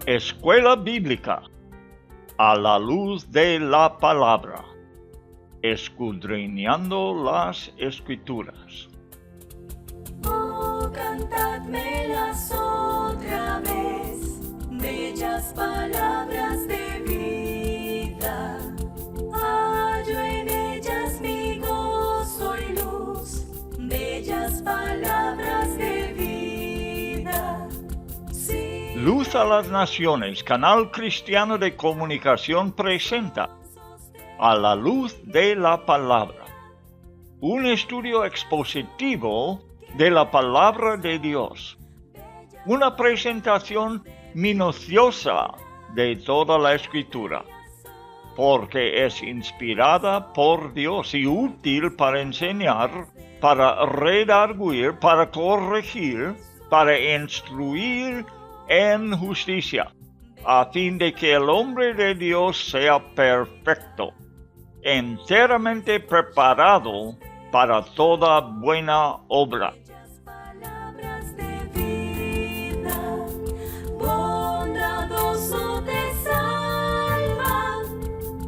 Escuela Bíblica a la luz de la palabra, escudriñando las Escrituras. Oh, cantadmelas otra vez, bellas palabras de vida. Hallo en ellas mi gozo y luz, bellas palabras de vida. Sí. Luz a las Naciones, canal cristiano de comunicación, presenta A la luz de la palabra, un estudio expositivo de la palabra de Dios, una presentación minuciosa de toda la Escritura, porque es inspirada por Dios y útil para enseñar, para redarguir, para corregir, para instruir en justicia, a fin de que el hombre de Dios sea perfecto, enteramente preparado para toda buena obra. Palabras de vida, bondadoso te salva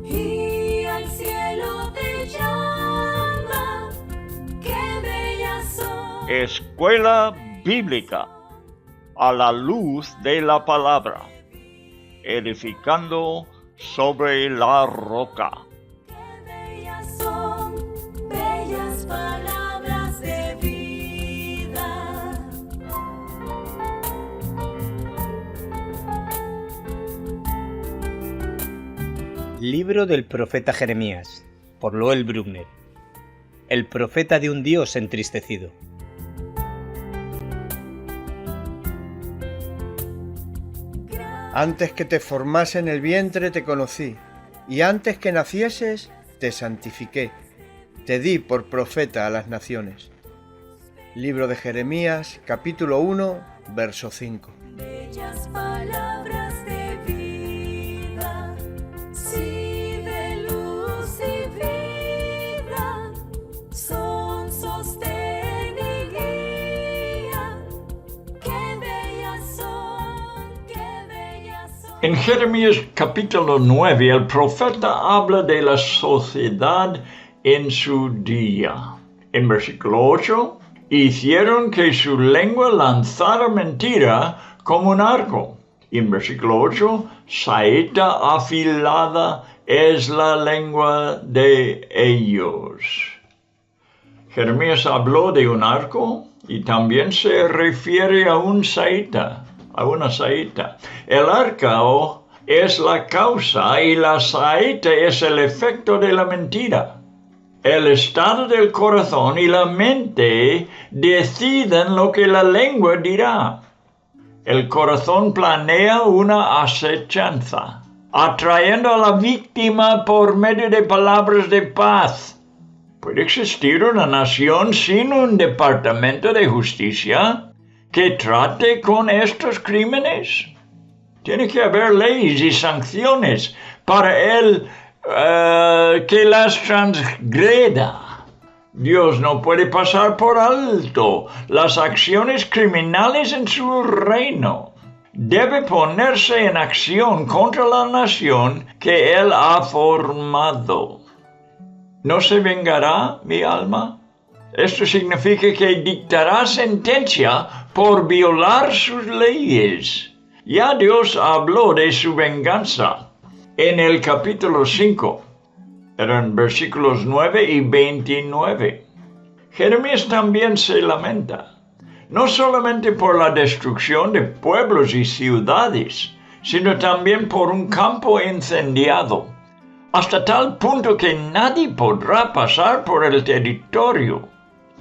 y al cielo te llama. Qué bellas son. Escuela Bíblica a la luz de la palabra, edificando sobre la roca. Son bellas palabras de vida. Libro del profeta Jeremías, por Loel Bruckner. El profeta de un Dios entristecido. Antes que te formase en el vientre te conocí, y antes que nacieses te santifiqué, te di por profeta a las naciones. Libro de Jeremías, capítulo 1, verso 5. Bellas palabras de vida, sí, de luz y vida, son sostén y guía. Qué bellas son, qué bellas son. En Jeremías capítulo 9, el profeta habla de la sociedad en su día. En versículo 8, hicieron que su lengua lanzara mentira como un arco. Y en versículo 8, saeta afilada es la lengua de ellos. Jeremías habló de un arco y también se refiere a una saeta. El arco es la causa y la saeta es el efecto de la mentira. El estado del corazón y la mente deciden lo que la lengua dirá. El corazón planea una acechanza, atrayendo a la víctima por medio de palabras de paz. ¿Puede existir una nación sin un departamento de justicia que trate con estos crímenes? Tiene que haber leyes y sanciones para el que las transgreda. Dios no puede pasar por alto las acciones criminales en su reino. Debe ponerse en acción contra la nación que Él ha formado. ¿No se vengará mi alma? Esto significa que dictará sentencia por violar sus leyes. Ya Dios habló de su venganza en el capítulo 5, eran versículos 9 y 29. Jeremías también se lamenta, no solamente por la destrucción de pueblos y ciudades, sino también por un campo incendiado, hasta tal punto que nadie podrá pasar por el territorio.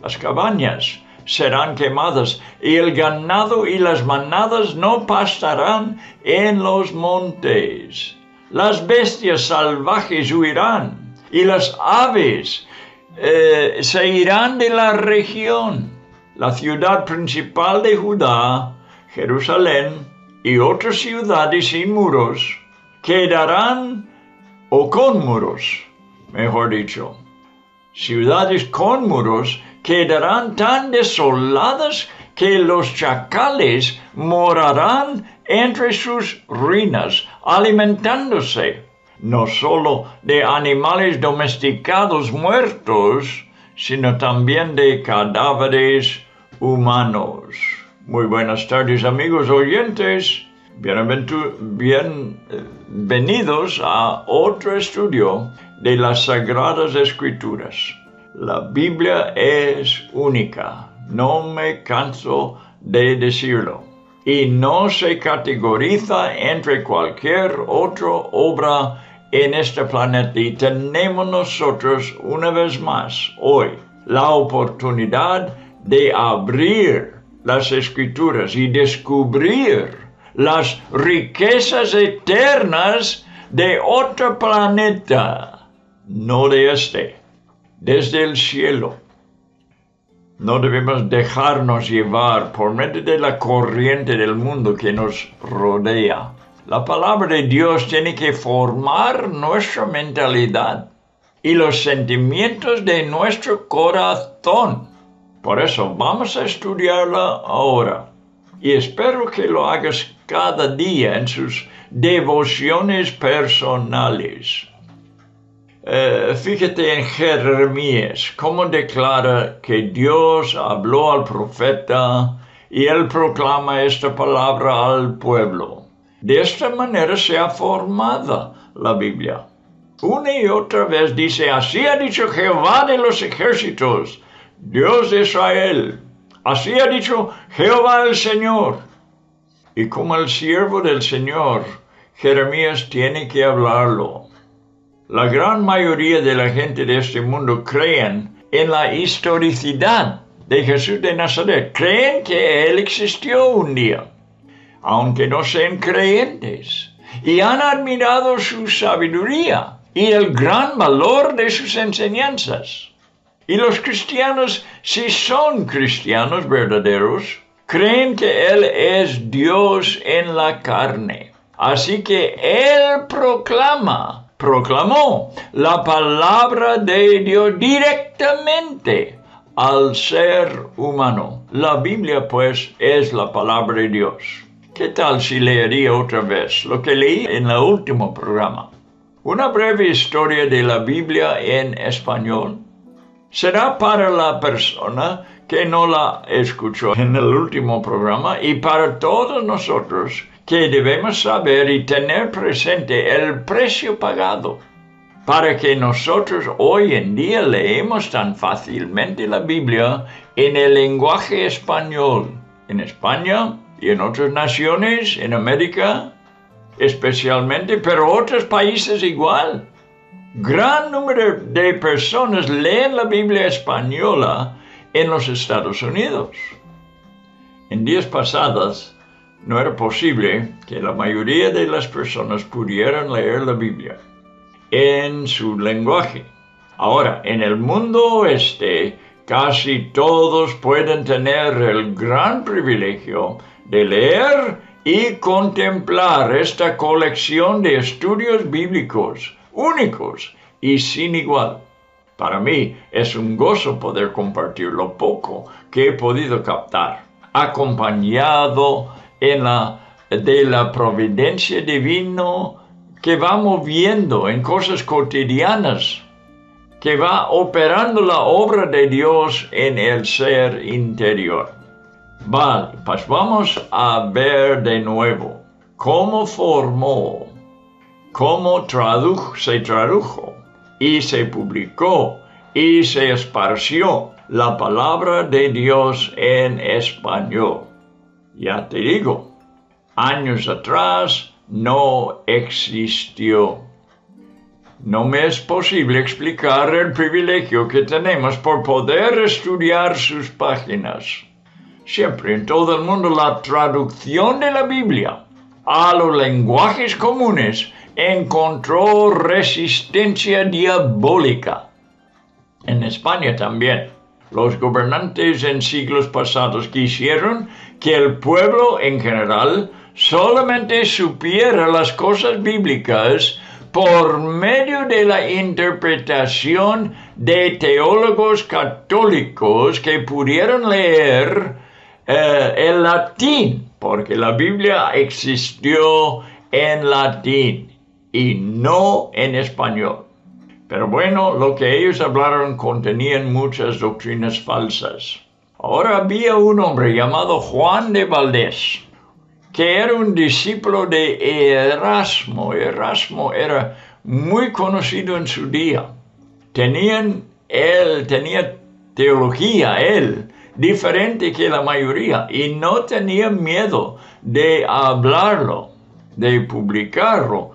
Las cabañas serán quemadas y el ganado y las manadas no pastarán en los montes. Las bestias salvajes huirán y las aves se irán de la región. La ciudad principal de Judá, Jerusalén, y otras ciudades sin muros quedarán, o con muros, mejor dicho. Ciudades con muros quedarán tan desoladas que los chacales morarán entre sus ruinas, alimentándose no solo de animales domesticados muertos, sino también de cadáveres humanos. Muy buenas tardes, amigos oyentes. Bienvenidos a otro estudio de las Sagradas Escrituras. La Biblia es única, no me canso de decirlo, y no se categoriza entre cualquier otra obra en este planeta. Y tenemos nosotros, una vez más, hoy, la oportunidad de abrir las Escrituras y descubrir las riquezas eternas de otro planeta, no de este, desde el cielo. No debemos dejarnos llevar por medio de la corriente del mundo que nos rodea. La palabra de Dios tiene que formar nuestra mentalidad y los sentimientos de nuestro corazón. Por eso vamos a estudiarla ahora. Y espero que lo hagas cada día en sus devociones personales. Fíjate en Jeremías, cómo declara que Dios habló al profeta y él proclama esta palabra al pueblo. De esta manera se ha formado la Biblia. Una y otra vez dice, así ha dicho Jehová de los ejércitos, Dios de Israel. Así ha dicho Jehová el Señor. Y como el siervo del Señor, Jeremías tiene que hablarlo. La gran mayoría de la gente de este mundo creen en la historicidad de Jesús de Nazaret. Creen que Él existió un día, aunque no sean creyentes. Y han admirado su sabiduría y el gran valor de sus enseñanzas. Y los cristianos, si son cristianos verdaderos, creen que Él es Dios en la carne. Así que Él proclamó la palabra de Dios directamente al ser humano. La Biblia, pues, es la palabra de Dios. ¿Qué tal si leería otra vez lo que leí en el último programa? Una breve historia de la Biblia en español. Será para la persona que no la escuchó en el último programa y para todos nosotros que debemos saber y tener presente el precio pagado para que nosotros hoy en día leemos tan fácilmente la Biblia en el lenguaje español, en España y en otras naciones, en América especialmente, pero otros países igual. Gran número de personas leen la Biblia española en los Estados Unidos. En días pasados no era posible que la mayoría de las personas pudieran leer la Biblia en su lenguaje. Ahora, en el mundo oeste, casi todos pueden tener el gran privilegio de leer y contemplar esta colección de estudios bíblicos únicos y sin igual. Para mí es un gozo poder compartir lo poco que he podido captar, acompañado de la providencia divina que va moviendo en cosas cotidianas, que va operando la obra de Dios en el ser interior. Vale, pues vamos a ver de nuevo cómo se tradujo y se publicó y se esparció la palabra de Dios en español. Ya te digo, años atrás no existió. No me es posible explicar el privilegio que tenemos por poder estudiar sus páginas. Siempre en todo el mundo la traducción de la Biblia a los lenguajes comunes encontró resistencia diabólica. En España también, los gobernantes en siglos pasados quisieron que el pueblo en general solamente supiera las cosas bíblicas por medio de la interpretación de teólogos católicos que pudieran leer el latín, porque la Biblia existió en latín y no en español. Pero bueno, lo que ellos hablaron contenían muchas doctrinas falsas. Ahora había un hombre llamado Juan de Valdés, que era un discípulo de Erasmo. Erasmo era muy conocido en su día. Él tenía teología, diferente que la mayoría, y no tenía miedo de hablarlo, de publicarlo.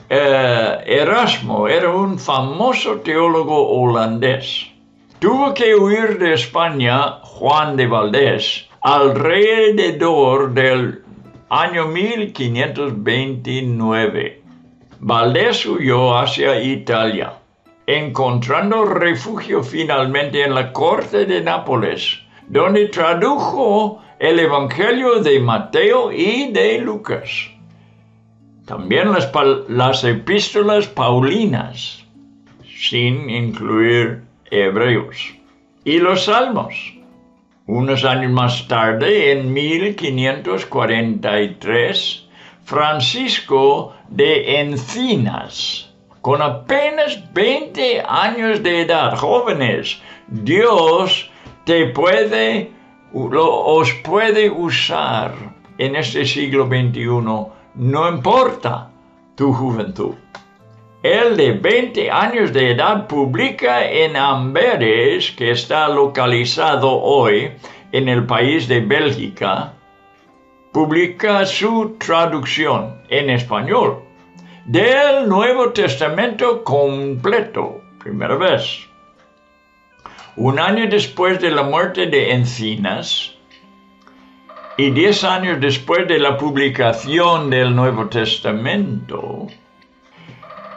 Erasmo era un famoso teólogo holandés. Tuvo que huir de España, Juan de Valdés, alrededor del año 1529. Valdés huyó hacia Italia, encontrando refugio finalmente en la corte de Nápoles, donde tradujo el Evangelio de Mateo y de Lucas. También las epístolas paulinas, sin incluir Hebreos, y los Salmos. Unos años más tarde, en 1543, Francisco de Encinas, con apenas 20 años de edad, jóvenes, Dios os puede usar en este siglo XXI, no importa tu juventud. Él de 20 años de edad publica en Amberes, que está localizado hoy en el país de Bélgica, publica su traducción en español del Nuevo Testamento completo, primera vez. Un año después de la muerte de Encinas y 10 años después de la publicación del Nuevo Testamento,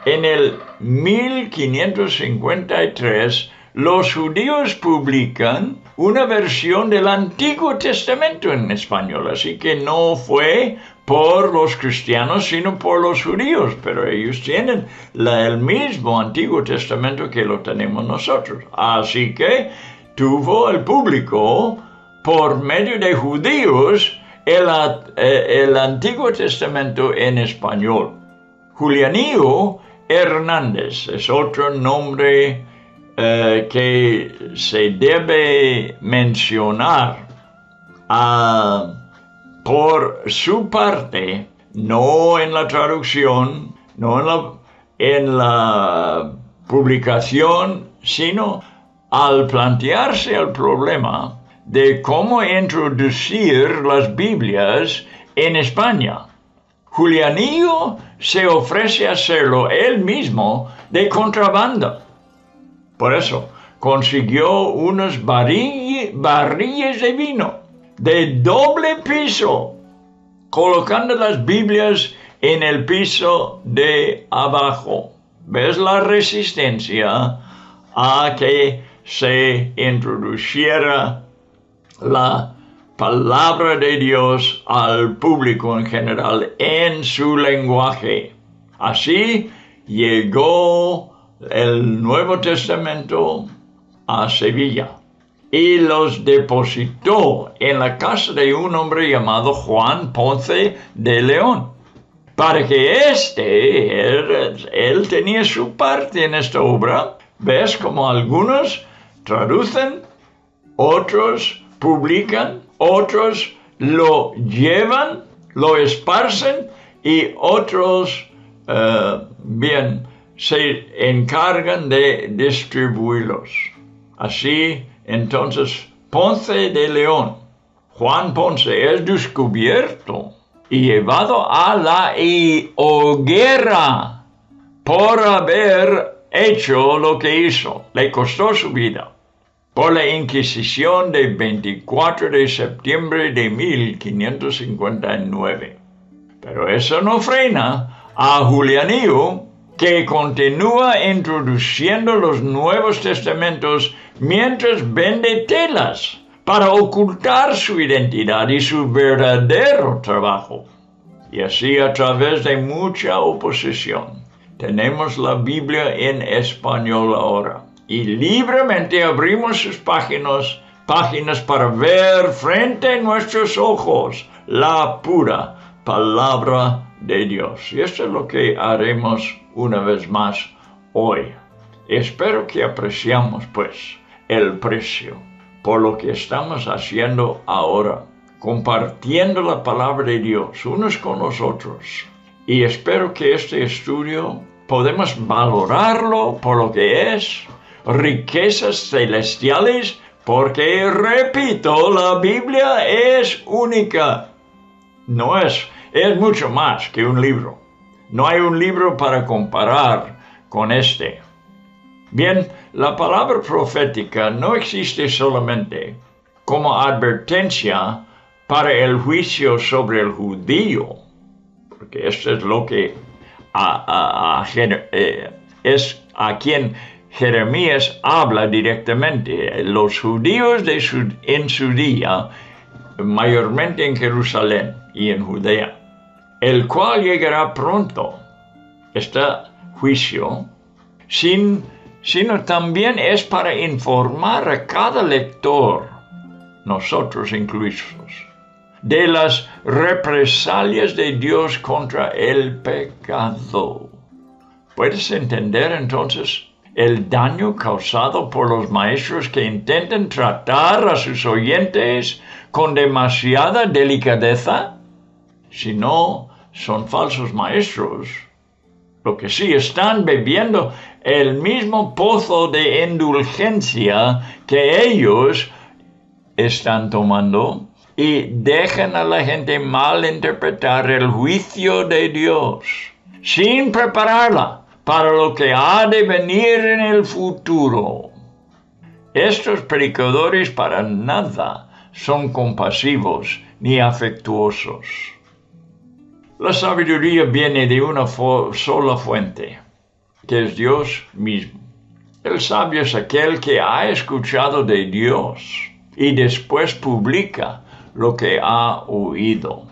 en el 1553, los judíos publican una versión del Antiguo Testamento en español, así que no fue por los cristianos, sino por los judíos, pero ellos tienen el mismo Antiguo Testamento que lo tenemos nosotros. Así que tuvo el público, por medio de judíos, el Antiguo Testamento en español. Julianillo Hernández es otro nombre que se debe mencionar. Por su parte, no en la traducción, no en la publicación, sino al plantearse el problema de cómo introducir las Biblias en España. Julianillo se ofrece a hacerlo él mismo de contrabando. Por eso, consiguió unos barriles de vino de doble piso, colocando las Biblias en el piso de abajo. ¿Ves la resistencia a que se introduciera la palabra de Dios al público en general en su lenguaje? Así llegó el Nuevo Testamento a Sevilla y los depositó en la casa de un hombre llamado Juan Ponce de León, para que él tenía su parte en esta obra. ¿Ves cómo algunos traducen, otros publican, otros lo llevan, lo esparcen y otros, se encargan de distribuirlos. Así, entonces, Ponce de León, Juan Ponce, es descubierto y llevado a la hoguera por haber hecho lo que hizo. Le costó su vida por la Inquisición del 24 de septiembre de 1559. Pero eso no frena a Julianillo, que continúa introduciendo los Nuevos Testamentos mientras vende telas para ocultar su identidad y su verdadero trabajo. Y así, a través de mucha oposición, tenemos la Biblia en español ahora. Y libremente abrimos sus páginas páginas para ver frente a nuestros ojos la pura palabra de Dios. Y esto es lo que haremos una vez más hoy. Espero que apreciamos, pues, el precio por lo que estamos haciendo ahora, compartiendo la palabra de Dios unos con los otros. Y espero que este estudio podemos valorarlo por lo que es, riquezas celestiales, porque, repito, la Biblia es única. Es mucho más que un libro. No hay un libro para comparar con este. Bien, la palabra profética no existe solamente como advertencia para el juicio sobre el judío, porque esto es lo que es a quien Jeremías habla directamente. Los judíos en su día, mayormente en Jerusalén y en Judea, el cual llegará pronto, este juicio, sino también es para informar a cada lector, nosotros incluidos, de las represalias de Dios contra el pecado. ¿Puedes entender entonces el daño causado por los maestros que intentan tratar a sus oyentes con demasiada delicadeza? Si no son falsos maestros, lo que sí están bebiendo el mismo pozo de indulgencia que ellos están tomando y dejan a la gente malinterpretar el juicio de Dios sin prepararla para lo que ha de venir en el futuro. Estos predicadores para nada son compasivos ni afectuosos. La sabiduría viene de una sola fuente, que es Dios mismo. El sabio es aquel que ha escuchado de Dios y después publica lo que ha oído.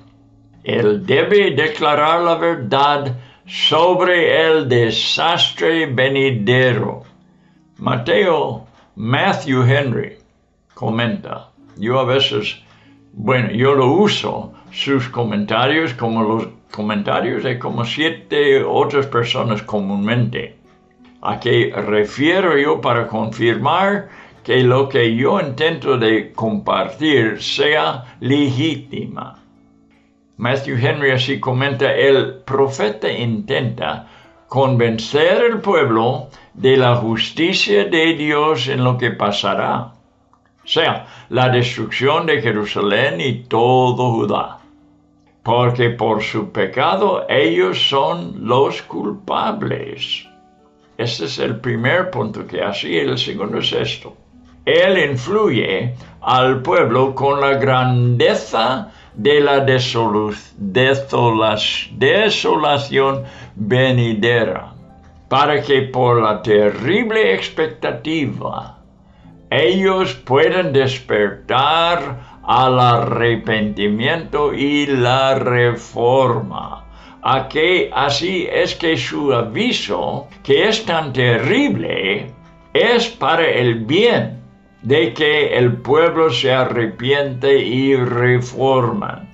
Él debe declarar la verdad sobre el desastre venidero. Matthew Henry comenta, yo lo uso, sus comentarios como los comentarios de como 7 otras personas comúnmente, a que refiero yo para confirmar que lo que yo intento de compartir sea legítima. Matthew Henry así comenta, el profeta intenta convencer al pueblo de la justicia de Dios en lo que pasará, o sea, la destrucción de Jerusalén y todo Judá, porque por su pecado ellos son los culpables. Este es el primer punto que hace, el segundo es esto. Él influye al pueblo con la grandeza de la desolación venidera, para que por la terrible expectativa ellos puedan despertar al arrepentimiento y la reforma. Así es que su aviso, que es tan terrible, es para el bien de que el pueblo se arrepiente y reforma.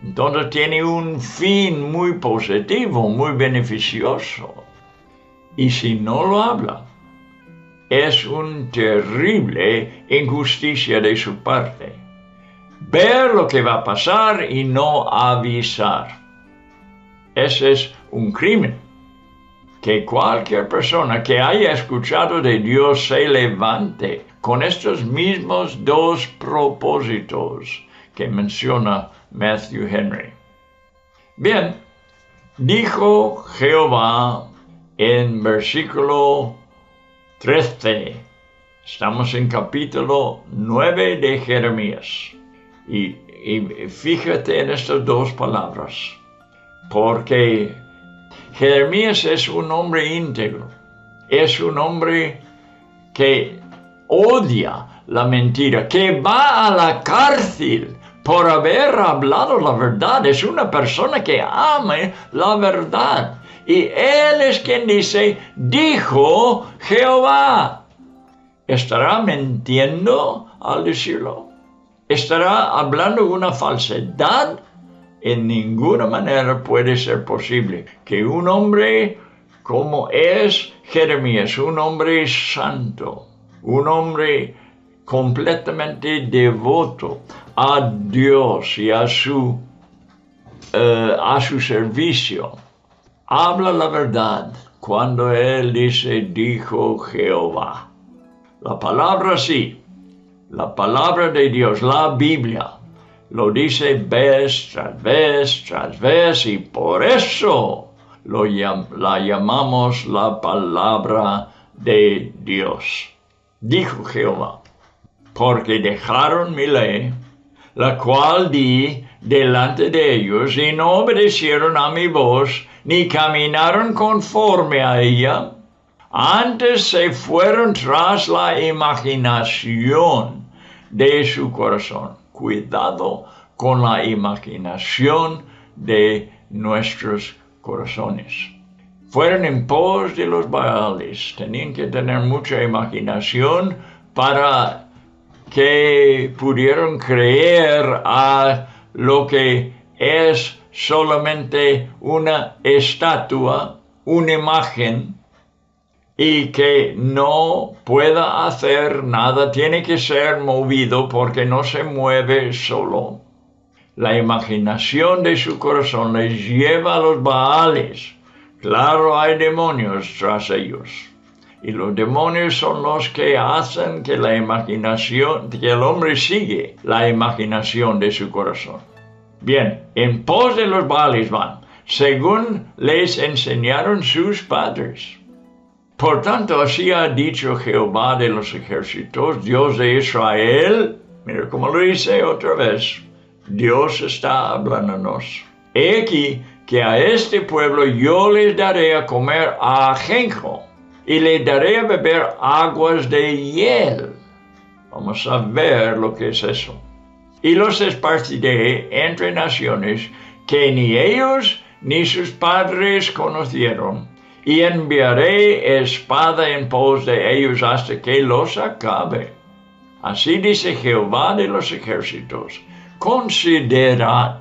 Entonces tiene un fin muy positivo, muy beneficioso. Y si no lo habla, es una terrible injusticia de su parte. Ver lo que va a pasar y no avisar. Ese es un crimen. Que cualquier persona que haya escuchado de Dios se levante con estos mismos 2 propósitos que menciona Matthew Henry. Bien, dijo Jehová en versículo 13. Estamos en capítulo 9 de Jeremías. Y fíjate en estas 2 palabras, porque Jeremías es un hombre íntegro, es un hombre que odia la mentira, que va a la cárcel por haber hablado la verdad. Es una persona que ama la verdad. Y él es quien dice, dijo Jehová. ¿Estará mintiendo al decirlo? ¿Estará hablando una falsedad? En ninguna manera puede ser posible que un hombre como es Jeremías, un hombre santo, un hombre completamente devoto a Dios y a su servicio, habla la verdad cuando él dice, dijo Jehová. La palabra sí, la palabra de Dios, la Biblia, lo dice vez tras vez tras vez, y por eso la llamamos la palabra de Dios. Dijo Jehová, porque dejaron mi ley, la cual di delante de ellos, y no obedecieron a mi voz, ni caminaron conforme a ella. Antes se fueron tras la imaginación de su corazón. Cuidado con la imaginación de nuestros corazones. Fueron en pos de los Baales. Tenían que tener mucha imaginación para que pudieran creer a lo que es solamente una estatua, una imagen, y que no pueda hacer nada, tiene que ser movido porque no se mueve solo. La imaginación de su corazón les lleva a los Baales. Claro, hay demonios tras ellos. Y los demonios son los que hacen que la imaginación, que el hombre sigue la imaginación de su corazón. Bien, en pos de los Baales van, según les enseñaron sus padres. Por tanto, así ha dicho Jehová de los ejércitos, Dios de Israel. Mira cómo lo dice otra vez. Dios está hablándonos. He aquí que a este pueblo yo les daré a comer ajenjo y les daré a beber aguas de hiel. Vamos a ver lo que es eso. Y los esparciré entre naciones que ni ellos ni sus padres conocieron. Y enviaré espada en pos de ellos hasta que los acabe. Así dice Jehová de los ejércitos. Considerad,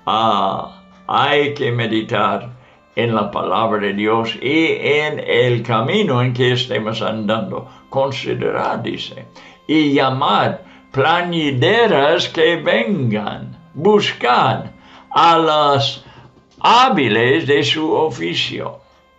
hay que meditar en la palabra de Dios y en el camino en que estemos andando. Considerad, dice, y llamad plañideras que vengan. Buscad a las hábiles de su oficio.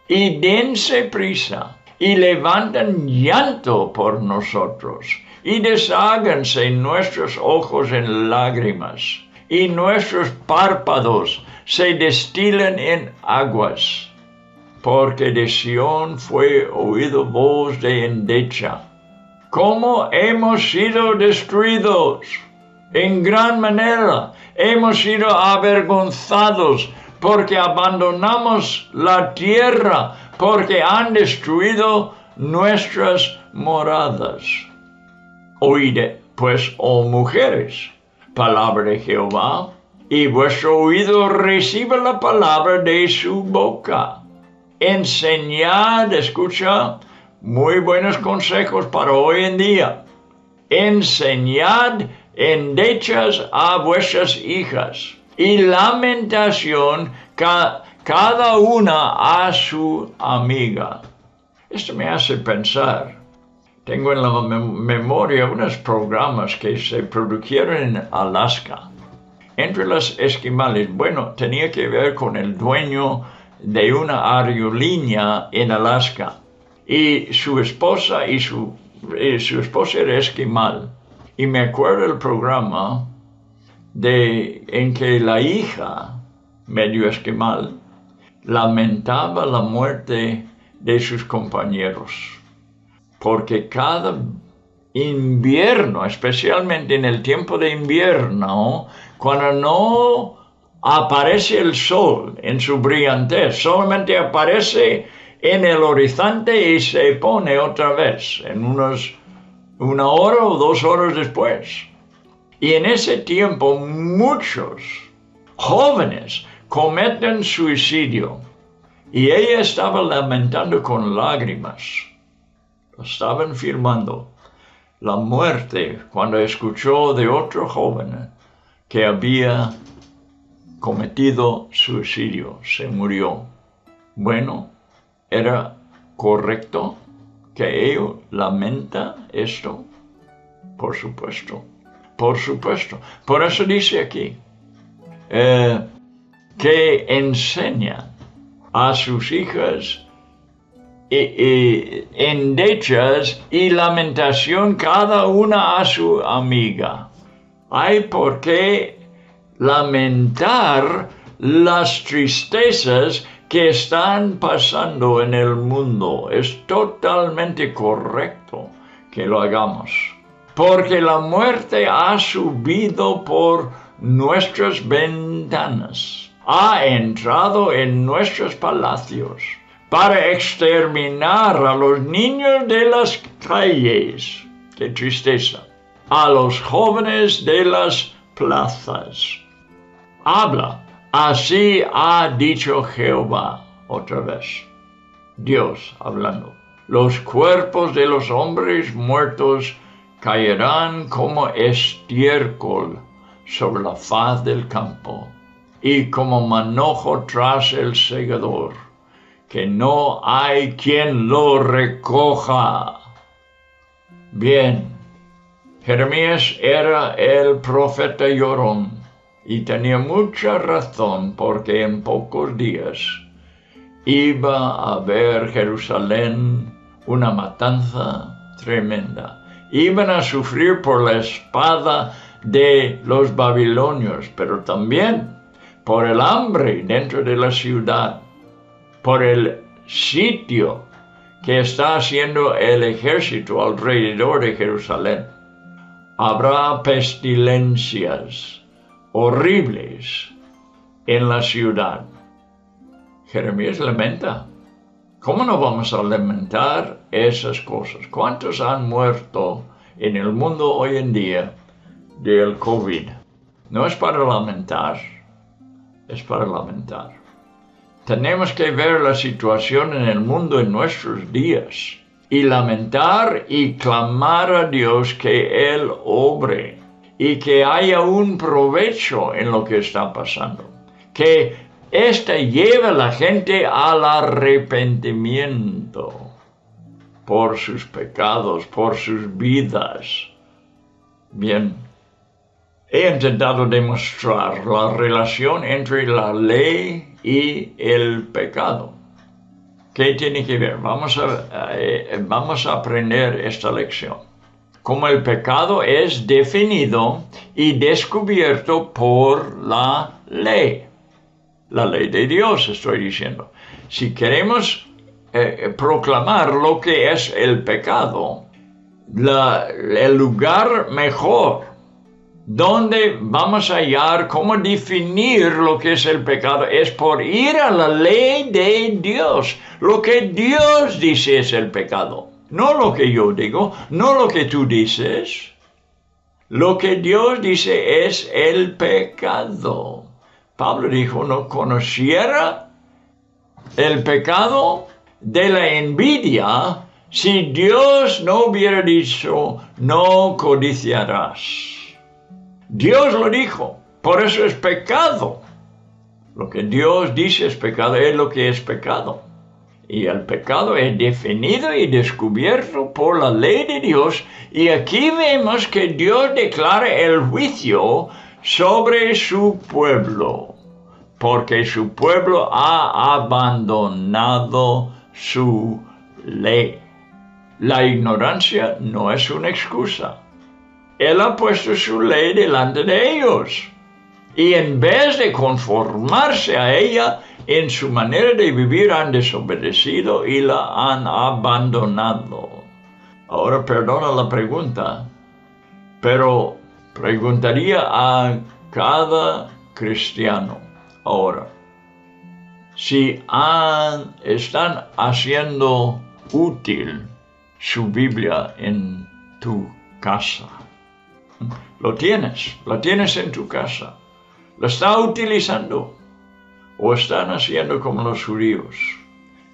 Y dense prisa, y levanten llanto por nosotros, y desháganse nuestros ojos en lágrimas, y nuestros párpados se destilen en aguas. Porque de Sión fue oído voz de endecha. ¿Cómo hemos sido destruidos? En gran manera hemos sido avergonzados, porque abandonamos la tierra, porque han destruido nuestras moradas. Oíd, pues, oh mujeres, palabra de Jehová, y vuestro oído reciba la palabra de su boca. Enseñad, escucha, muy buenos consejos para hoy en día. Enseñad endechas a vuestras hijas, y lamentación cada una a su amiga. Esto me hace pensar. Tengo en la memoria unos programas que se produjeron en Alaska. Entre los esquimales, tenía que ver con el dueño de una aerolínea en Alaska. Y su esposa era esquimal. Y me acuerdo del programa en que la hija, medio esquimal, lamentaba la muerte de sus compañeros, porque cada invierno, especialmente en el tiempo de invierno, cuando no aparece el sol en su brillantez, solamente aparece en el horizonte y se pone otra vez en una hora o 2 horas después. Y en ese tiempo muchos jóvenes cometen suicidio. Y ella estaba lamentando con lágrimas. Lo estaban filmando. la muerte cuando escuchó de otro joven que había cometido suicidio, se murió. Bueno, ¿era correcto que ellos lamenta esto? Por supuesto, por supuesto. Por eso dice aquí que enseña a sus hijas endechas y lamentación cada una a su amiga. Hay por qué lamentar las tristezas que están pasando en el mundo. Es totalmente correcto que lo hagamos. Porque la muerte ha subido por nuestras ventanas, ha entrado en nuestros palacios para exterminar a los niños de las calles. ¡Qué tristeza! A los jóvenes de las plazas. Habla, así ha dicho Jehová. Otra vez, Dios hablando. Los cuerpos de los hombres muertos caerán como estiércol sobre la faz del campo, y como manojo tras el segador, que no hay quien lo recoja. Bien, Jeremías era el profeta llorón, y tenía mucha razón, porque en pocos días iba a haber Jerusalén una matanza tremenda. Iban a sufrir por la espada de los babilonios, pero también por el hambre dentro de la ciudad, por el sitio que está haciendo el ejército alrededor de Jerusalén. Habrá pestilencias horribles en la ciudad. Jeremías lamenta. ¿Cómo no vamos a lamentar esas cosas? ¿Cuántos han muerto en el mundo hoy en día del COVID? No es para lamentar, es para lamentar. Tenemos que ver la situación en el mundo en nuestros días y lamentar y clamar a Dios que Él obre y que haya un provecho en lo que está pasando. Que lleva a la gente al arrepentimiento por sus pecados, por sus vidas. Bien, he intentado demostrar la relación entre la ley y el pecado. ¿Qué tiene que ver? Vamos a aprender esta lección. Como el pecado es definido y descubierto por la ley. La ley de Dios, estoy diciendo. Si queremos proclamar lo que es el pecado, el lugar mejor donde vamos a hallar cómo definir lo que es el pecado es por ir a la ley de Dios. Lo que Dios dice es el pecado. No lo que yo digo, no lo que tú dices. Lo que Dios dice es el pecado. Pablo dijo, no conociera el pecado de la envidia si Dios no hubiera dicho, no codiciarás. Dios lo dijo, por eso es pecado. Lo que Dios dice es pecado, es lo que es pecado. Y el pecado es definido y descubierto por la ley de Dios. Y aquí vemos que Dios declara el juicio sobre su pueblo, porque su pueblo ha abandonado su ley. La ignorancia no es una excusa. Él ha puesto su ley delante de ellos, y en vez de conformarse a ella, en su manera de vivir han desobedecido y la han abandonado. Ahora perdona la pregunta, pero preguntaría a cada cristiano ahora, si están haciendo útil su Biblia en tu casa. La tienes en tu casa. ¿La está utilizando? ¿O están haciendo como los judíos?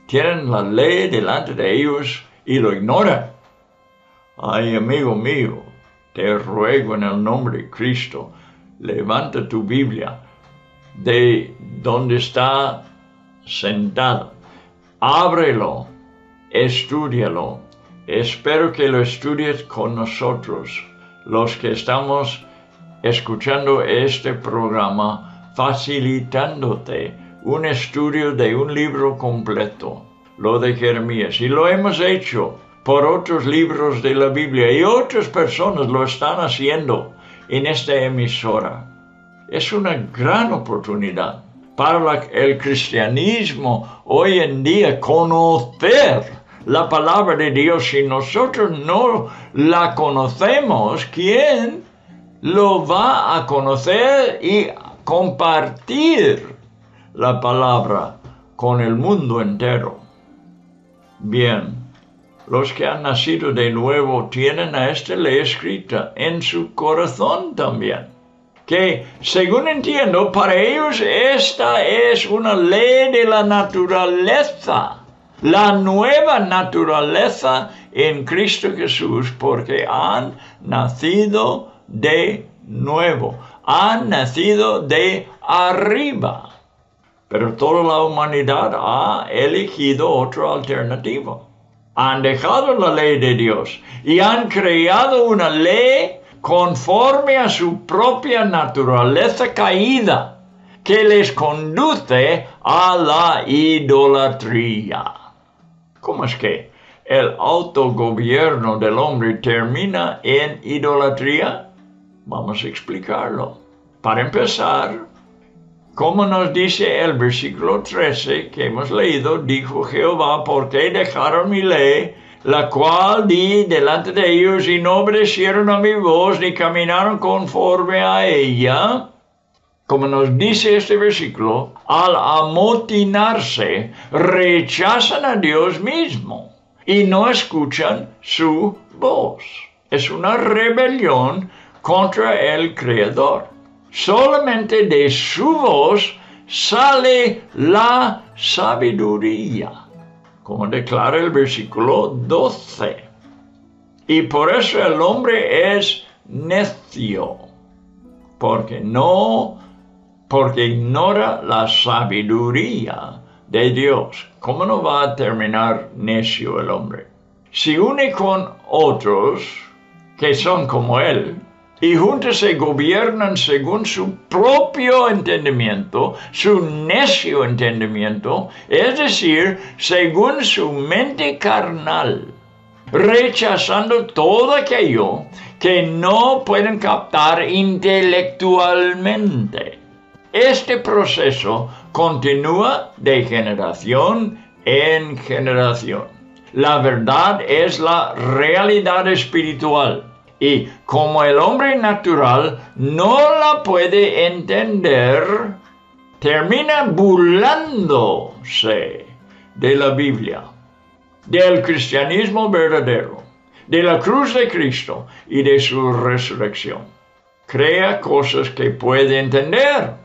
Tienen la ley delante de ellos y lo ignoran. Ay, amigo mío, te ruego en el nombre de Cristo, levanta tu Biblia de donde está sentado. Ábrelo, estúdialo. Espero que lo estudies con nosotros, los que estamos escuchando este programa, facilitándote un estudio de un libro completo, lo de Jeremías. Y lo hemos hecho por otros libros de la Biblia y otras personas lo están haciendo en esta emisora. Es una gran oportunidad para el cristianismo hoy en día conocer la palabra de Dios. Si nosotros no la conocemos, ¿quién lo va a conocer y compartir la palabra con el mundo entero? Bien, los que han nacido de nuevo tienen a esta ley escrita en su corazón también, que según entiendo, para ellos esta es una ley de la naturaleza, la nueva naturaleza en Cristo Jesús, porque han nacido de nuevo, han nacido de arriba. Pero toda la humanidad ha elegido otra alternativa. Han dejado la ley de Dios y han creado una ley conforme a su propia naturaleza caída, que les conduce a la idolatría. ¿Cómo es que el autogobierno del hombre termina en idolatría? Vamos a explicarlo. Para empezar, como nos dice el versículo 13 que hemos leído, dijo Jehová, ¿por qué dejaron mi ley, la cual di delante de ellos, y no obedecieron a mi voz, ni caminaron conforme a ella? Como nos dice este versículo, al amotinarse, rechazan a Dios mismo y no escuchan su voz. Es una rebelión contra el Creador. Solamente de su voz sale la sabiduría, como declara el versículo 12. Y por eso el hombre es necio, porque ignora la sabiduría de Dios. ¿Cómo no va a terminar necio el hombre? Se une con otros que son como él, y juntos se gobiernan según su propio entendimiento, su necio entendimiento, es decir, según su mente carnal, rechazando todo aquello que no pueden captar intelectualmente. Este proceso continúa de generación en generación. La verdad es la realidad espiritual. Y como el hombre natural no la puede entender, termina burlándose de la Biblia, del cristianismo verdadero, de la cruz de Cristo y de su resurrección. Crea cosas que puede entender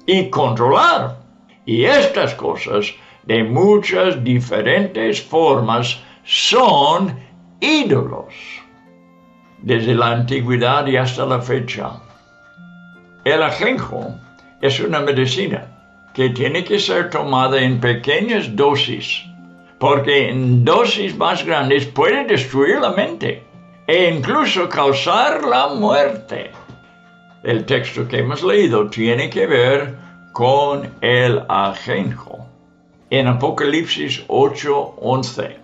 y controlar. Y estas cosas, de muchas diferentes formas, son ídolos. Desde la antigüedad y hasta la fecha. El ajenjo es una medicina que tiene que ser tomada en pequeñas dosis, porque en dosis más grandes puede destruir la mente e incluso causar la muerte. El texto que hemos leído tiene que ver con el ajenjo. En Apocalipsis 8:11,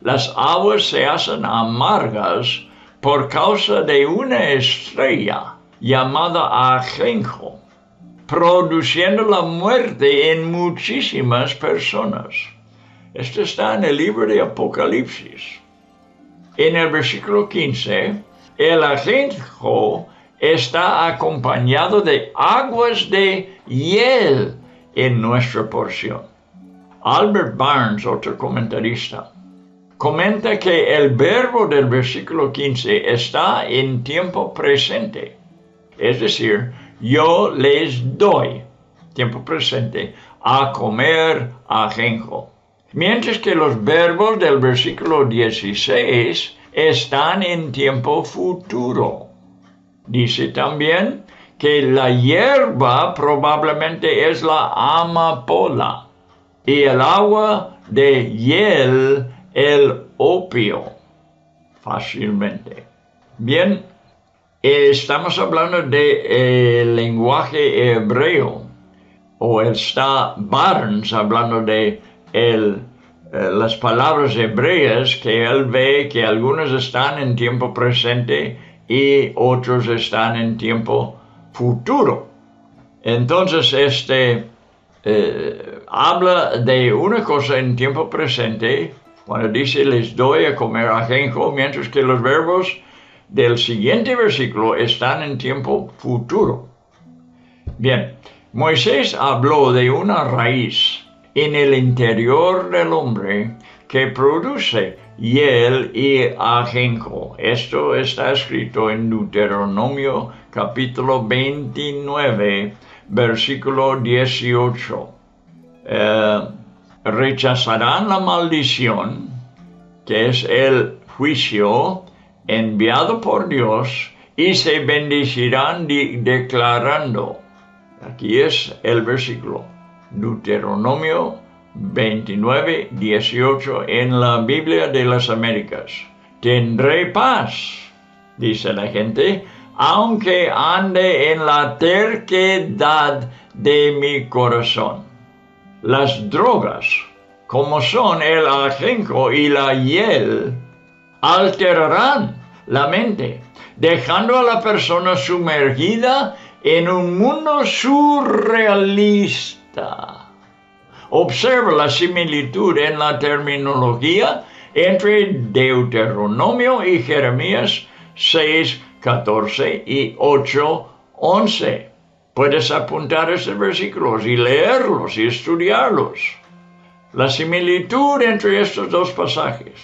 las aguas se hacen amargas por causa de una estrella llamada ajenjo, produciendo la muerte en muchísimas personas. Esto está en el libro de Apocalipsis. En el versículo 15, el ajenjo está acompañado de aguas de hiel en nuestra porción. Albert Barnes, otro comentarista, comenta que el verbo del versículo 15 está en tiempo presente. Es decir, yo les doy, tiempo presente, a comer ajenjo. Mientras que los verbos del versículo 16 están en tiempo futuro. Dice también que la hierba probablemente es la amapola y el agua de hiel el opio. Fácilmente. Bien, estamos hablando de lenguaje hebreo, o está Barnes hablando de las palabras hebreas que él ve que algunas están en tiempo presente y otros están en tiempo futuro. Entonces, habla de una cosa en tiempo presente, cuando dice les doy a comer ajenjo, mientras que los verbos del siguiente versículo están en tiempo futuro. Bien, Moisés habló de una raíz en el interior del hombre que produce hiel y ajenjo. Esto está escrito en Deuteronomio capítulo 29, versículo 18. Rechazarán la maldición, que es el juicio enviado por Dios, y se bendecirán declarando. Aquí es el versículo, Deuteronomio 29, 18, en la Biblia de las Américas. Tendré paz, dice la gente, aunque ande en la terquedad de mi corazón. Las drogas, como son el ajenjo y la hiel, alterarán la mente, dejando a la persona sumergida en un mundo surrealista. Observa la similitud en la terminología entre Deuteronomio y Jeremías 6, 14 y 8, 11. Puedes apuntar estos versículos y leerlos y estudiarlos. La similitud entre estos dos pasajes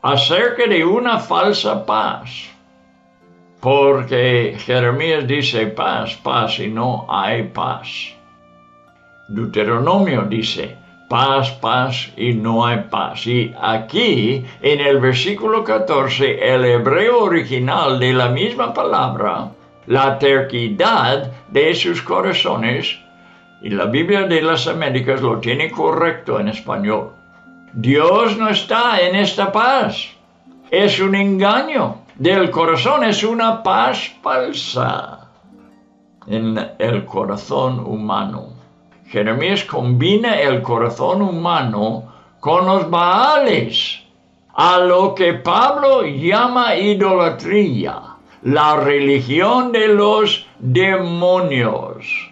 acerca de una falsa paz. Porque Jeremías dice paz, paz, y no hay paz. Deuteronomio dice paz, paz, y no hay paz. Y aquí, en el versículo 14, el hebreo original de la misma palabra, la terquedad de sus corazones, y la Biblia de las Américas lo tiene correcto en español. Dios no está en esta paz. Es un engaño del corazón, es una paz falsa en el corazón humano. Jeremías combina el corazón humano con los Baales, a lo que Pablo llama idolatría, la religión de los demonios.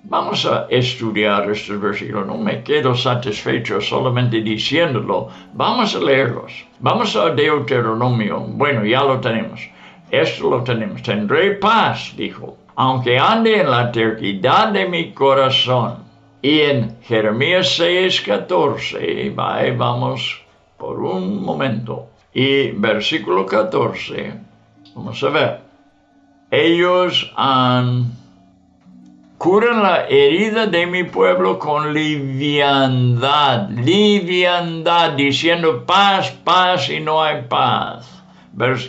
Vamos a estudiar estos versículos. No me quedo satisfecho solamente diciéndolo. Vamos a leerlos. Vamos a Deuteronomio. Bueno, ya lo tenemos. Esto lo tenemos. Tendré paz, dijo, aunque ande en la terquedad de mi corazón. Y en Jeremías 6, 14, vamos por un momento. Y versículo 14, vamos a ver. Ellos curan la herida de mi pueblo con liviandad, diciendo paz, paz, y no hay paz.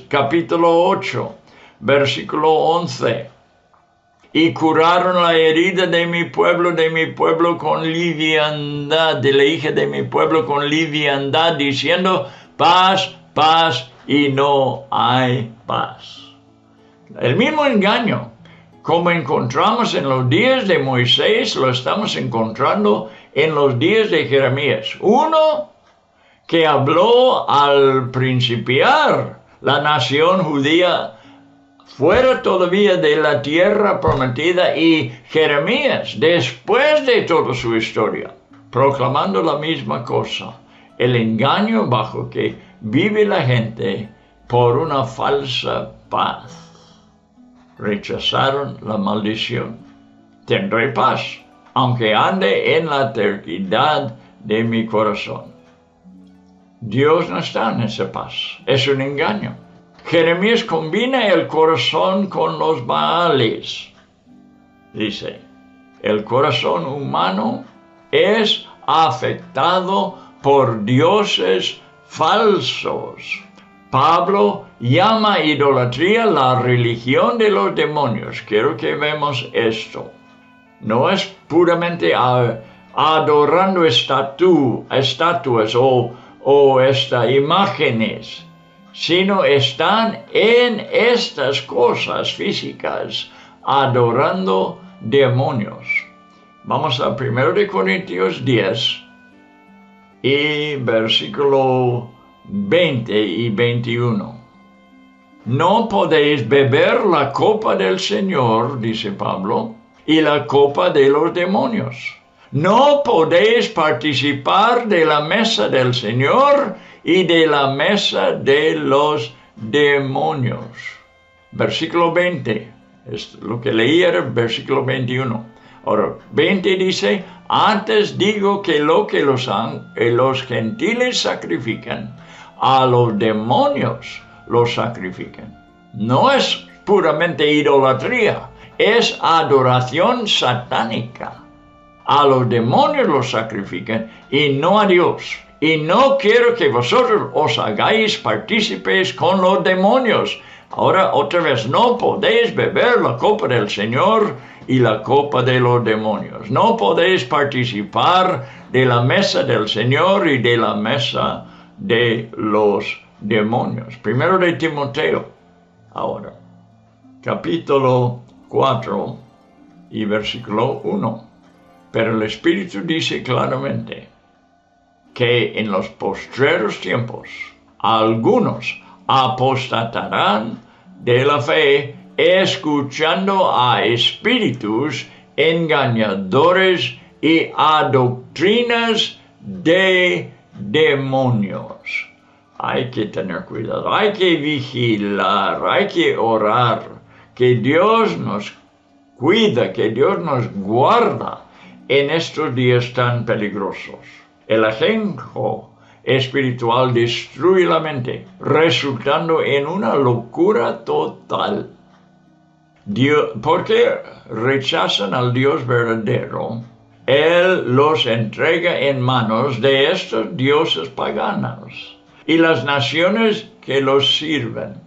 Capítulo 8, versículo 11. Y curaron la herida de mi pueblo con liviandad, de la hija de mi pueblo con liviandad, diciendo paz, paz, y no hay paz. El mismo engaño, como encontramos en los días de Moisés, lo estamos encontrando en los días de Jeremías. Uno que habló al principiar la nación judía fuera todavía de la tierra prometida, y Jeremías, después de toda su historia, proclamando la misma cosa, el engaño bajo que vive la gente por una falsa paz. Rechazaron la maldición. Tendré paz, aunque ande en la terquedad de mi corazón. Dios no está en esa paz. Es un engaño. Jeremías combina el corazón con los Baales. Dice, el corazón humano es afectado por dioses falsos, Pablo llama idolatría la religión de los demonios. Quiero que vemos esto. No es puramente adorando estatuas o imágenes, sino están en estas cosas físicas adorando demonios. Vamos a 1 de Corintios 10 y versículo 20 y 21. No podéis beber la copa del Señor, dice Pablo, y la copa de los demonios. No podéis participar de la mesa del Señor y de la mesa de los demonios. Versículo 20, lo que leí era el versículo 21. Ahora, 20 dice, antes digo que lo que los gentiles sacrifican, a los demonios los sacrifican. No es puramente idolatría, es adoración satánica. A los demonios los sacrifican y no a Dios. Y no quiero que vosotros os hagáis partícipes con los demonios. Ahora, otra vez, no podéis beber la copa del Señor y la copa de los demonios. No podéis participar de la mesa del Señor y de la mesa de los demonios. 1 de Timoteo, ahora, capítulo 4 y versículo 1. Pero el Espíritu dice claramente que en los postreros tiempos algunos apostatarán de la fe, escuchando a espíritus engañadores y a doctrinas de demonios. Hay que tener cuidado, hay que vigilar, hay que orar, que Dios nos cuida, que Dios nos guarda en estos días tan peligrosos. El ajenjo espiritual destruye la mente, resultando en una locura total. Porque rechazan al Dios verdadero, Él los entrega en manos de estos dioses paganos y las naciones que los sirven.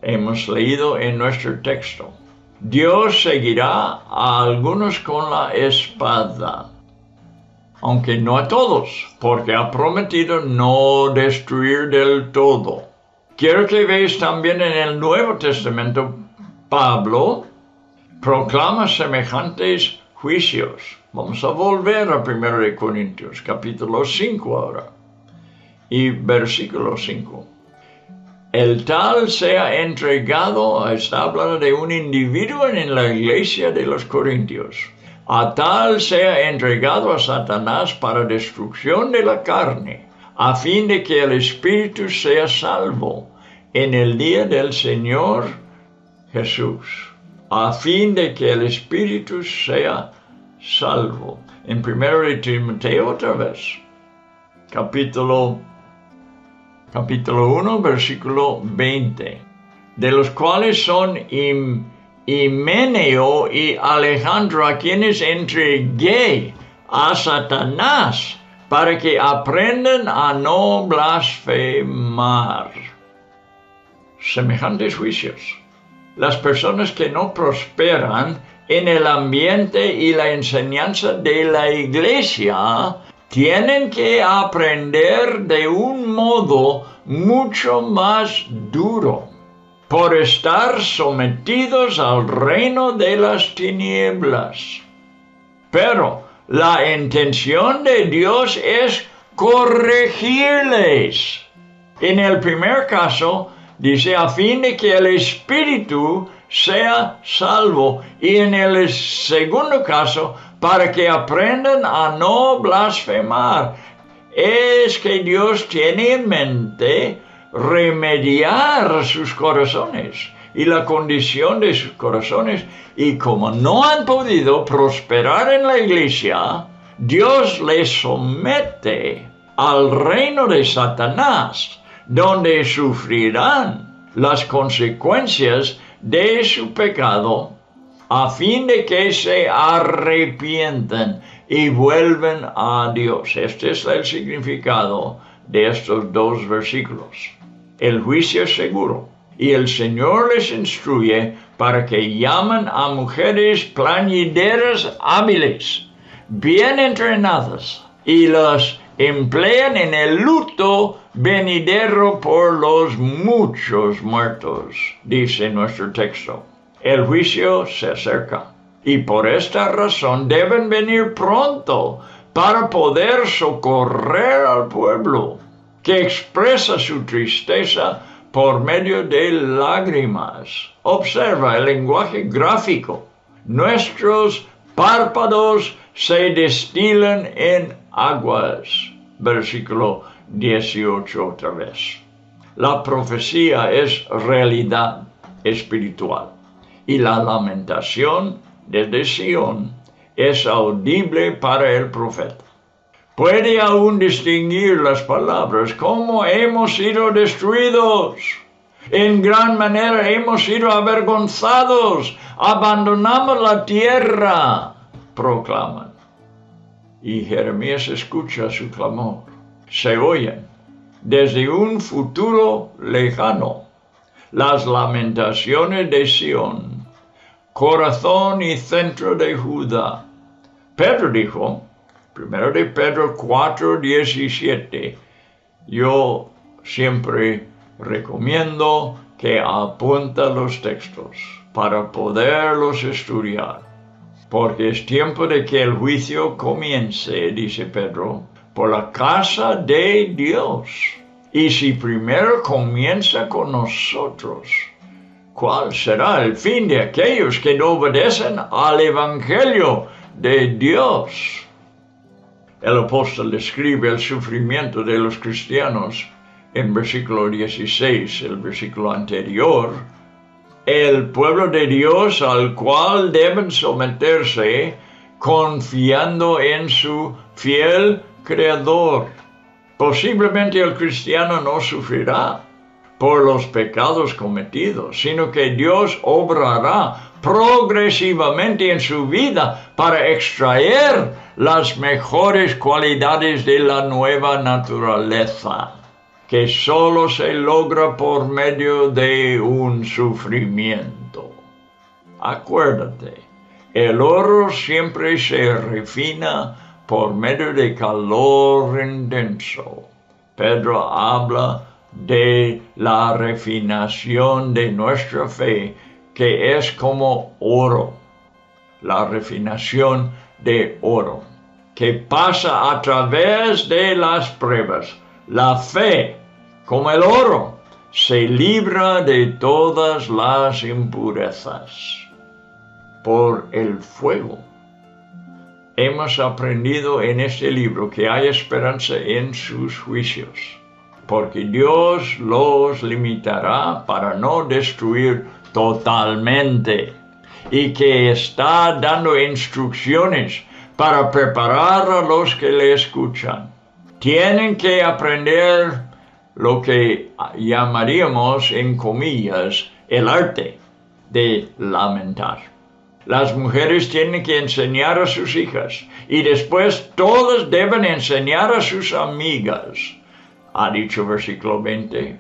Hemos leído en nuestro texto. Dios seguirá a algunos con la espada, aunque no a todos, porque ha prometido no destruir del todo. Quiero que veáis también en el Nuevo Testamento, Pablo proclama semejantes juicios. Vamos a volver a 1 de Corintios, capítulo 5 ahora, y versículo 5. El tal sea entregado, está hablando de un individuo en la iglesia de los Corintios, a tal sea entregado a Satanás para destrucción de la carne, a fin de que el espíritu sea salvo en el día del Señor Jesús. A fin de que el espíritu sea salvo. En 1 de Timoteo otra vez, capítulo 1, versículo 20, de los cuales son Himeneo y Alejandro, a quienes entregué a Satanás para que aprendan a no blasfemar. Semejantes juicios. Las personas que no prosperan en el ambiente y la enseñanza de la iglesia tienen que aprender de un modo mucho más duro, por estar sometidos al reino de las tinieblas. Pero la intención de Dios es corregirles. En el primer caso, dice, a fin de que el espíritu sea salvo. Y en el segundo caso, para que aprendan a no blasfemar. Es que Dios tiene en mente remediar sus corazones y la condición de sus corazones. Y como no han podido prosperar en la iglesia, Dios les somete al reino de Satanás, donde sufrirán las consecuencias de su pecado, a fin de que se arrepientan y vuelven a Dios. Este es el significado de estos dos versículos. El juicio es seguro, y el Señor les instruye para que llamen a mujeres plañideras hábiles, bien entrenadas, y las emplean en el luto venidero por los muchos muertos, dice nuestro texto. El juicio se acerca, y por esta razón deben venir pronto para poder socorrer al pueblo, que expresa su tristeza por medio de lágrimas. Observa el lenguaje gráfico. Nuestros párpados se destilan en aguas. Versículo 18 otra vez. La profecía es realidad espiritual, y la lamentación desde Sion es audible para el profeta. Puede aún distinguir las palabras: como hemos sido destruidos, en gran manera hemos sido avergonzados, abandonamos la tierra, proclaman. Y Jeremías escucha su clamor. Se oyen desde un futuro lejano las lamentaciones de Sion, corazón y centro de Judá. Pedro dijo, 1 de Pedro 4:17, yo siempre recomiendo que apunta los textos para poderlos estudiar, porque es tiempo de que el juicio comience, dice Pedro, por la casa de Dios. Y si primero comienza con nosotros, ¿cuál será el fin de aquellos que no obedecen al Evangelio de Dios? El apóstol describe el sufrimiento de los cristianos en versículo 16, el versículo anterior. El pueblo de Dios al cual deben someterse confiando en su fiel Creador. Posiblemente el cristiano no sufrirá por los pecados cometidos, sino que Dios obrará progresivamente en su vida para extraer las mejores cualidades de la nueva naturaleza, que solo se logra por medio de un sufrimiento. Acuérdate, el oro siempre se refina por medio de calor intenso. Pedro habla de la refinación de nuestra fe, que es como oro. La refinación de oro, que pasa a través de las pruebas. La fe, como el oro, se libra de todas las impurezas por el fuego. Hemos aprendido en este libro que hay esperanza en sus juicios, porque Dios los limitará para no destruir totalmente, y que está dando instrucciones para preparar a los que le escuchan. Tienen que aprender lo que llamaríamos, en comillas, el arte de lamentar. Las mujeres tienen que enseñar a sus hijas, y después todas deben enseñar a sus amigas, ha dicho versículo 20.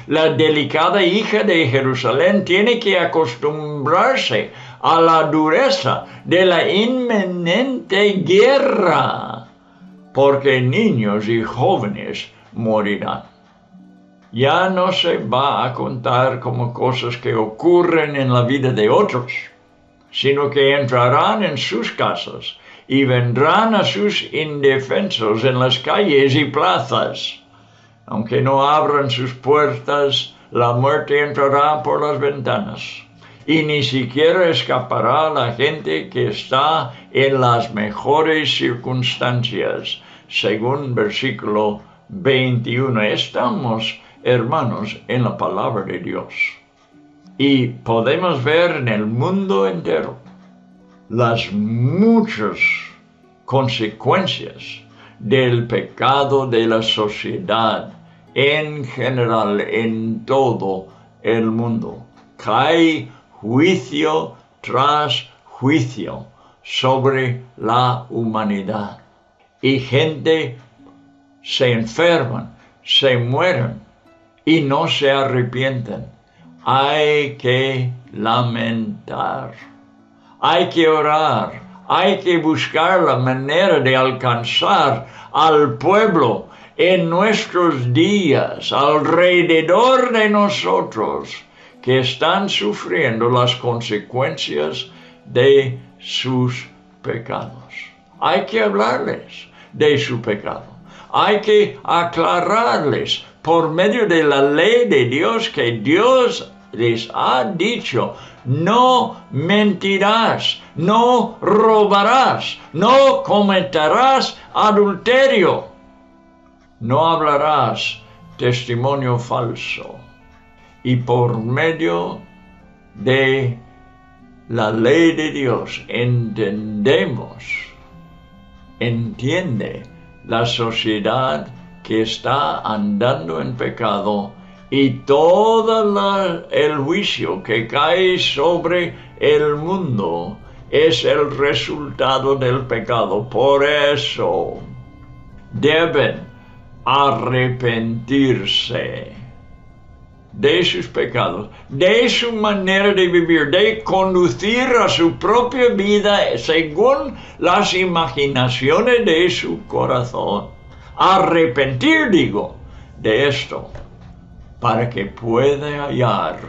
La delicada hija de Jerusalén tiene que acostumbrarse a la dureza de la inminente guerra, porque niños y jóvenes morirán. Ya no se va a contar como cosas que ocurren en la vida de otros, sino que entrarán en sus casas y vendrán a sus indefensos en las calles y plazas. Aunque no abran sus puertas, la muerte entrará por las ventanas, y ni siquiera escapará la gente que está en las mejores circunstancias, según versículo 21. Estamos, hermanos, en la palabra de Dios. Y podemos ver en el mundo entero las muchas consecuencias del pecado de la sociedad en general, en todo el mundo. Cae juicio tras juicio sobre la humanidad, y gente se enferman, se mueren, y no se arrepienten. Hay que lamentar, hay que orar, hay que buscar la manera de alcanzar al pueblo en nuestros días, alrededor de nosotros, que están sufriendo las consecuencias de sus pecados. Hay que hablarles de su pecado. Hay que aclararles por medio de la ley de Dios que Dios les ha dicho: no mentirás, no robarás, no cometerás adulterio, no hablarás testimonio falso. Y por medio de la ley de Dios entiende la sociedad que está andando en pecado y todo el juicio que cae sobre el mundo es el resultado del pecado. Por eso deben arrepentirse de sus pecados, de su manera de vivir, de conducir a su propia vida según las imaginaciones de su corazón. Arrepentir, digo, de esto, para que pueda hallar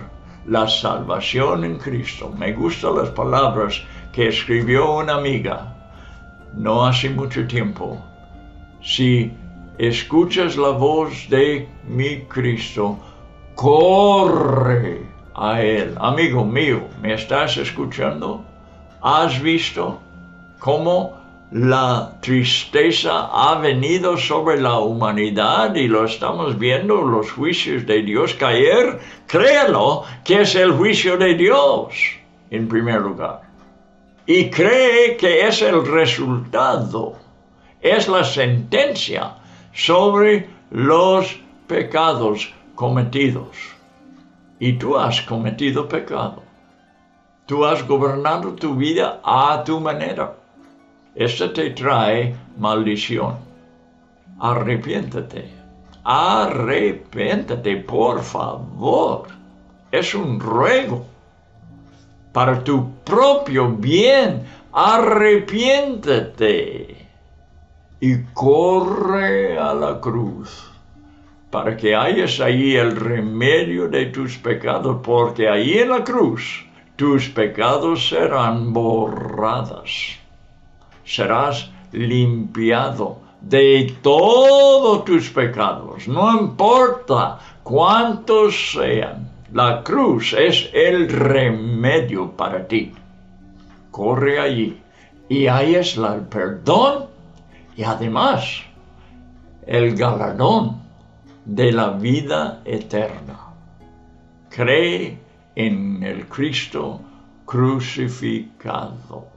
la salvación en Cristo. Me gustan las palabras que escribió una amiga no hace mucho tiempo. Si escuchas la voz de mi Cristo, corre a Él. Amigo mío, ¿me estás escuchando? ¿Has visto cómo la tristeza ha venido sobre la humanidad y lo estamos viendo, los juicios de Dios caer? Créelo que es el juicio de Dios en primer lugar. Y cree que es el resultado, es la sentencia sobre los pecados cometidos. Y tú has cometido pecado. Tú has gobernado tu vida a tu manera. Esto te trae maldición. Arrepiéntete. Arrepiéntete, por favor. Es un ruego. Para tu propio bien, arrepiéntete. Y corre a la cruz, para que hayas allí el remedio de tus pecados, porque allí en la cruz tus pecados serán borrados. Serás limpiado de todos tus pecados, no importa cuántos sean. La cruz es el remedio para ti. Corre allí y hayas el perdón y además el galardón de la vida eterna. Cree en el Cristo crucificado.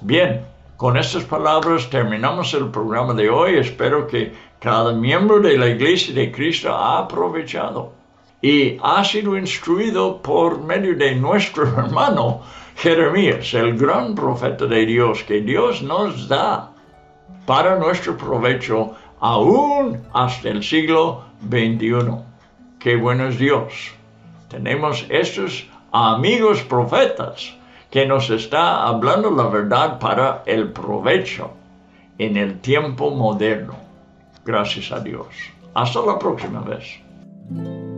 Bien, con estas palabras terminamos el programa de hoy. Espero que cada miembro de la Iglesia de Cristo ha aprovechado y ha sido instruido por medio de nuestro hermano Jeremías, el gran profeta de Dios, que Dios nos da para nuestro provecho aún hasta el siglo XXI. ¡Qué bueno es Dios! Tenemos estos amigos profetas que nos está hablando la verdad para el provecho en el tiempo moderno. Gracias a Dios. Hasta la próxima vez.